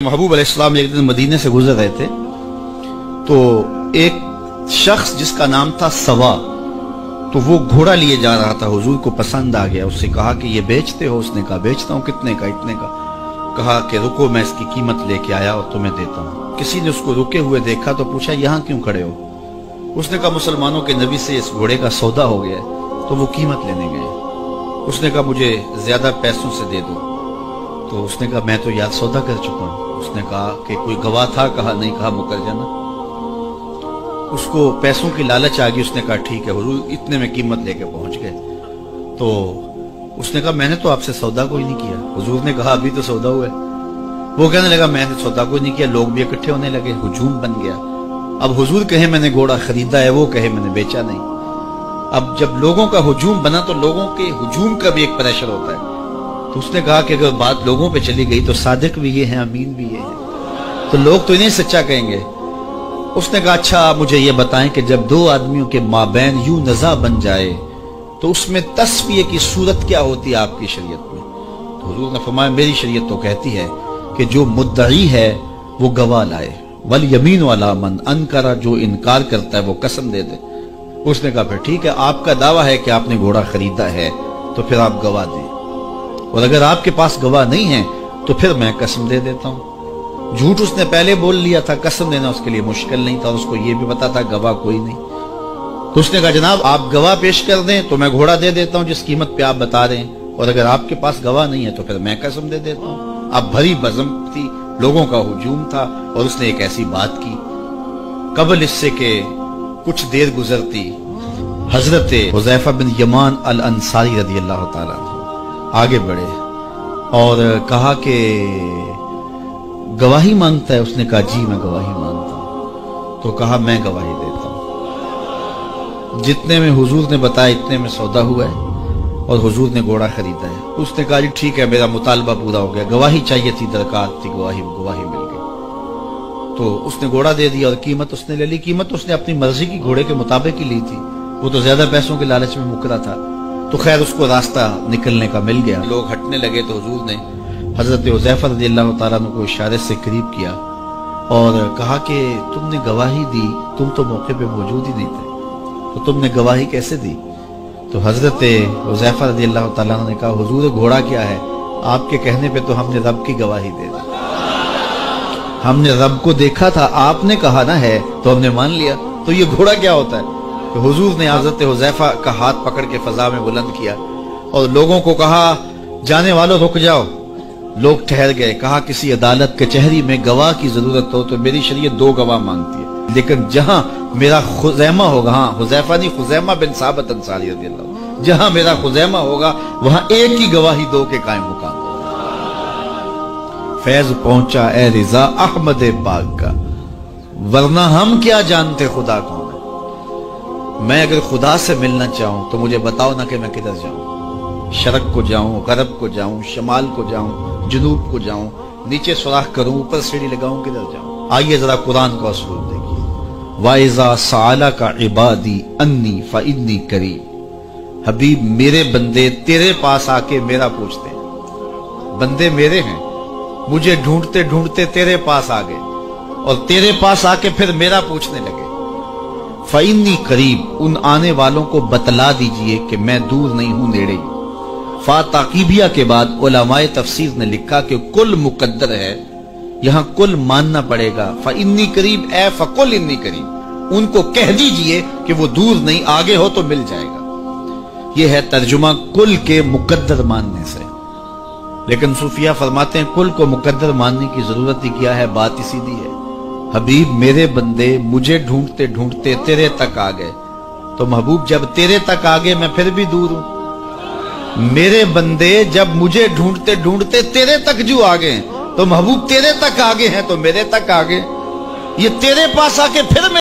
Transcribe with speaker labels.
Speaker 1: महबूब अलैहिस्सलाम एक दिन मदीने से गुजर रहे थे तो एक शख्स जिसका नाम था सवा, तो वो घोड़ा लिए जा रहा था। हुजूर को पसंद आ गया, उससे कहा कि ये बेचते हो? उसने कहा बेचता हूँ। कितने का? इतने का। कहा कि रुको मैं इसकी कीमत लेके आया और तुम्हें देता हूँ। किसी ने उसको रुके हुए देखा तो पूछा यहाँ क्यों खड़े हो? उसने कहा मुसलमानों के नबी से इस घोड़े का सौदा हो गया तो वो कीमत लेने गए। उसने कहा मुझे ज्यादा पैसों से दे दो। तो उसने कहा मैं तो यार सौदा कर चुका हूँ। उसने कहा कि कोई गवाह था? कहा नहीं। कहा मुकर जाना। उसको पैसों की लालच आ गई। उसने कहा ठीक है। हुजूर इतने में कीमत लेके पहुंच गए। तो उसने कहा मैंने तो आपसे सौदा कोई नहीं किया। हुजूर ने कहा अभी तो सौदा हुआ है। वो कहने लगा मैंने सौदा कोई नहीं किया। लोग भी इकट्ठे होने लगे, हुजूम बन गया। अब हुजूर कहे मैंने घोड़ा खरीदा है, वो कहे मैंने बेचा नहीं। अब जब लोगों का हुजूम बना तो लोगों के हुजूम का भी एक प्रेशर होता है। तो उसने कहा कि अगर बात लोगों पे चली गई तो सादिक भी ये है, अमीन भी ये है, तो लोग तो इन्हें सच्चा कहेंगे। उसने कहा अच्छा मुझे ये बताएं कि जब दो आदमियों के माबैन यूं नज़ा बन जाए तो उसमें तस्फिये की सूरत क्या होती है आपकी शरीयत में? तो हुजूर ने फरमाया मेरी शरीयत तो कहती है कि जो मुद्दई है वो गवाह लाए, वल यमीन वाला मन अनकरा, जो इनकार करता है वो कसम दे दे। उसने कहा फिर ठीक है, आपका दावा है कि आपने घोड़ा खरीदा है तो फिर आप गवाह दें, और अगर आपके पास गवाह नहीं है तो फिर मैं कसम दे देता हूं। झूठ उसने पहले बोल लिया था, कसम देना उसके लिए मुश्किल नहीं था। उसको यह भी पता था गवाह कोई नहीं। तो उसने कहा जनाब आप गवाह पेश कर दें तो मैं घोड़ा दे देता हूं जिस कीमत पे आप बता रहे हैं, और अगर आपके पास गवाह नहीं है तो फिर मैं कसम दे देता हूं। अब भरी बज़म थी, लोगों का हुजूम था, और उसने एक ऐसी बात की। कबल इससे के कुछ देर गुजरती हजरत हुज़ैफा बिन यमान अल अंसारी रज़ियल्लाहु ताला आगे बढ़े और कहा कि गवाही मांगता है? उसने कहा जी मैं गवाही मांगता हूं। तो कहा मैं गवाही देता हूं। जितने में हुजूर ने बताया इतने में सौदा हुआ है और हुजूर ने घोड़ा खरीदा है। उसने कहा जी ठीक है, मेरा मुतालबा पूरा हो गया। गवाही चाहिए थी, दरकार थी, गवाही मिल गई। तो उसने घोड़ा दे दिया और कीमत उसने ले ली। कीमत उसने अपनी मर्जी की घोड़े के मुताबिक ही ली थी, वो तो ज्यादा पैसों के लालच में मुकरा था। तो खैर उसको रास्ता निकलने का मिल गया। लोग हटने लगे तो हुजूर ने हजरत हुज़ैफा रज़ियल्लाहु ताला अन्हु को इशारे से करीब किया और कहा कि तुमने गवाही दी, तुम तो मौके पे मौजूद ही नहीं थे, तो तुमने गवाही कैसे दी? तो हजरत हुज़ैफा रज़ियल्लाहु ताला अन्हु ने कहा हुजूर घोड़ा क्या है, आपके कहने पे तो हमने रब की गवाही दे दी। हमने रब को देखा था, आपने कहा ना है तो हमने मान लिया। तो ये घोड़ा क्या होता है? तो हुजूर ने हजरत हुज़ैफा का हाथ पकड़ के फजा में बुलंद किया और लोगों को कहा जाने वालों रुक जाओ। लोग ठहर गए। कहा किसी अदालत कचहरी में गवाह की जरूरत हो तो मेरी शरीयत दो गवाह मांगती है, लेकिन जहां मेरा खुज़ैमा होगा, हाँ हुज़ैफा नहीं, खुज़ैमा बिन साबित अंसारी रज़ियल्लाहु, जहां मेरा खुज़ैमा होगा वहां एक ही गवाही दो के कायम मुकाम। फैज पहुंचा ए रिजा अहमद पाक का, वरना हम क्या जानते खुदा कौन है। मैं अगर खुदा से मिलना चाहूं तो मुझे बताओ ना कि मैं किधर जाऊं। शरक को जाऊं, गरब को जाऊं, शमाल को जाऊं, जुनूब को जाऊं, नीचे सुराख करूं, ऊपर सीढ़ी लगाऊं, किधर जाऊं? आइए जरा कुरान का उसूल देखिए। वाइजा साला का इबादी अन्नी फइन्नी करीब। हबीब मेरे बंदे तेरे पास आके मेरा पूछते हैं। बंदे मेरे हैं, मुझे ढूंढते ढूंढते तेरे पास आ गए और तेरे पास आके फिर मेरा पूछने लगे। फ़इन्नी करीब, उन आने वालों को बतला दीजिए कि मैं दूर नहीं हूं, नेड़े ही। फा ताकीबिया के बाद उलमाए तफसीर ने लिखा कि कुल मुकद्दर है, यहां कुल मानना पड़ेगा। फ़इन्नी करीब ए फ़कुल इन्नी करीब, उनको कह दीजिए कि वो दूर नहीं, आगे हो तो मिल जाएगा। यह है तर्जुमा कुल के मुकद्दर मानने से। लेकिन सूफिया फरमाते हैं कुल को मुकद्दर मानने की जरूरत ही क्या है, बात ही सीधी है। हबीब मेरे बंदे मुझे ढूंढते ढूंढते तेरे तक आ गए, तो महबूब जब तेरे तक आ गए मैं फिर भी दूर हूं। मेरे बंदे जब मुझे ढूंढते ढूंढते तेरे तक जो आ गए तो महबूब तेरे तक आ गए हैं तो मेरे तक आ गए। ये तेरे पास आके फिर मैं